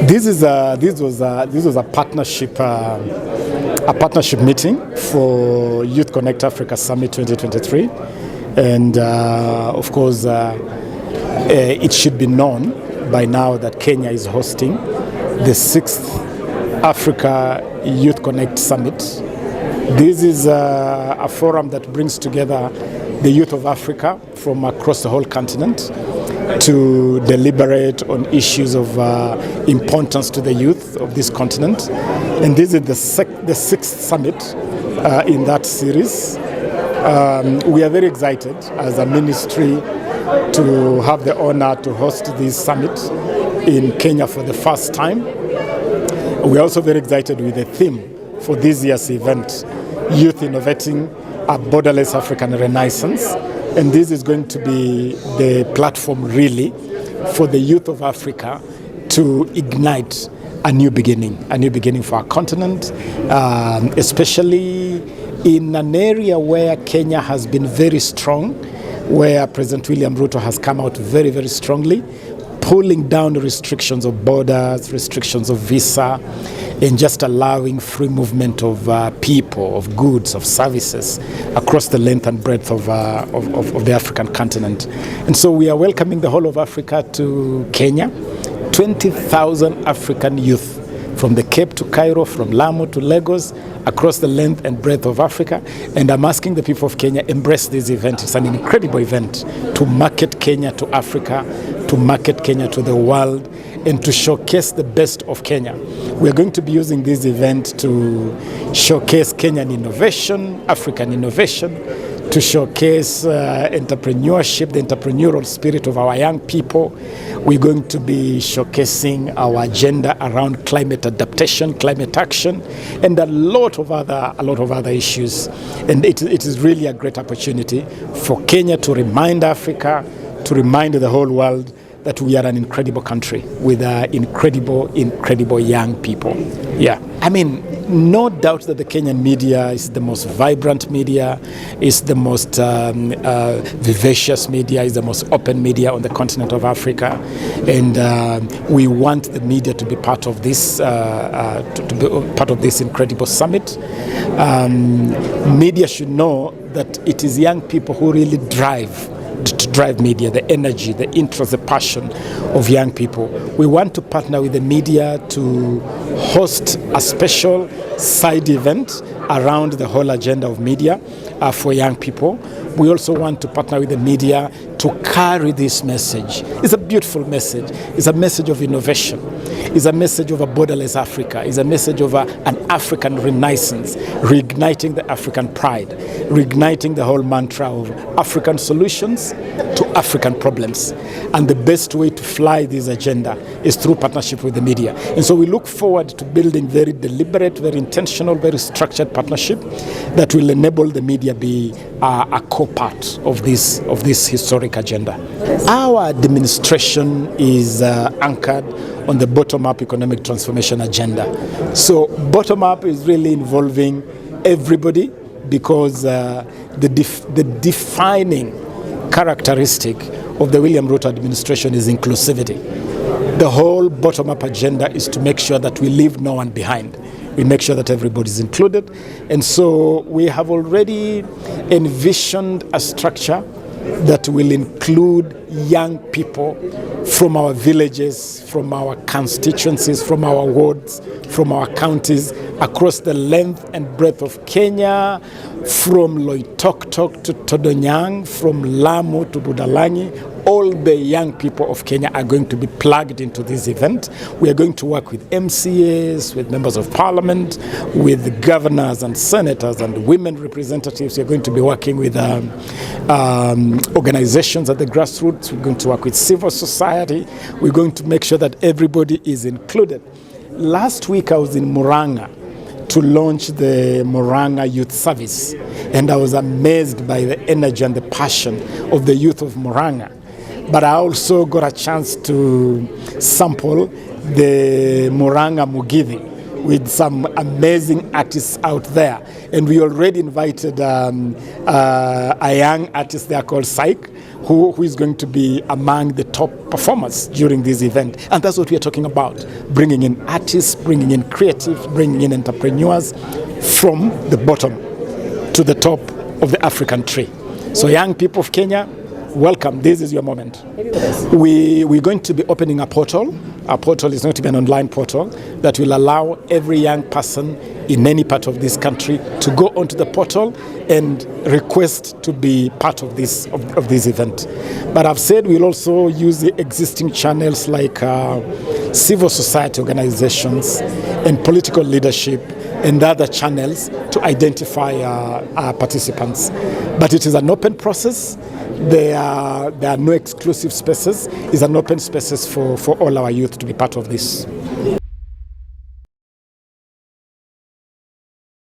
This was a partnership meeting for YouthConnekt Africa Summit 2023, and of course it should be known by now that Kenya is hosting the 6th Africa YouthConnekt Summit. This is a forum that brings together the youth of Africa from across the whole continent to deliberate on issues of importance to the youth of this continent. And this is the 6th summit in that series. We are very excited as a ministry to have the honor to host this summit in Kenya for the first time. We are also very excited with the theme for this year's event, Youth Innovating a Borderless African Renaissance. And this is going to be the platform really for the youth of Africa to ignite a new beginning for our continent, especially in an area where Kenya has been very strong, where President William Ruto has come out very, very strongly, pulling down the restrictions of borders, restrictions of visa, and just allowing free movement of people, of goods, of services across the length and breadth of the African continent. And so we are welcoming the whole of Africa to Kenya. 20,000 African youth from the Cape to Cairo, from Lamu to Lagos, across the length and breadth of Africa. And I'm asking the people of Kenya, embrace this event. It's an incredible event to market Kenya to Africa, to market Kenya to the world, and to showcase the best of Kenya. We're going to be using this event to showcase Kenyan innovation, African innovation, to showcase entrepreneurship, the entrepreneurial spirit of our young people. We're going to be showcasing our agenda around climate adaptation, climate action, and a lot of other issues. And it is really a great opportunity for Kenya to remind Africa, to remind the whole world that we are an incredible country with incredible young people. Yeah, I mean, no doubt that the Kenyan media is the most vibrant media, is the most vivacious media, is the most open media on the continent of Africa, and we want the media to be part of this, part of this incredible summit. Media should know that it is young people who really drive media, the energy, the interest, the passion of young people. We want to partner with the media to host a special side event around the whole agenda of media for young people. We also want to partner with the media to carry this message. It's a beautiful message. It's a message of innovation. It's a message of a borderless Africa. It's a message of an African renaissance, reigniting the African pride, reigniting the whole mantra of African solutions to African problems. And the best way to fly this agenda is through partnership with the media. And so we look forward to building very deliberate, very intentional, very structured partnership that will enable the media be a core part of this historic agenda. Our administration is anchored on the bottom-up economic transformation agenda. So bottom-up is really involving everybody, because the defining characteristic of the William Ruto administration is inclusivity. The whole bottom-up agenda is to make sure that we leave no one behind. We make sure that everybody is included. And so we have already envisioned a structure that will include young people from our villages, from our constituencies, from our wards, from our counties, across the length and breadth of Kenya, from Loitoktok to Todonyang, from Lamu to Budalangi. All the young people of Kenya are going to be plugged into this event. We are going to work with MCAs, with members of parliament, with governors and senators and women representatives. We are going to be working with organizations at the grassroots. We're going to work with civil society. We're going to make sure that everybody is included. Last week I was in Murang'a to launch the Murang'a Youth Service, and I was amazed by the energy and the passion of the youth of Murang'a. But I also got a chance to sample the Murang'a Mugithi, with some amazing artists out there. And we already invited a young artist there called Syke, who is going to be among the top performers during this event. And that's what we are talking about, bringing in artists, bringing in creatives, bringing in entrepreneurs from the bottom to the top of the African tree. So young people of Kenya, welcome. This is your moment. We're going to be opening a portal. Our portal is going to be an online portal that will allow every young person in any part of this country to go onto the portal and request to be part of this event. But I've said we'll also use the existing channels like civil society organizations and political leadership and other channels to identify our participants. But it is an open process. There are no exclusive spaces. It's an open spaces for all our youth to be part of this.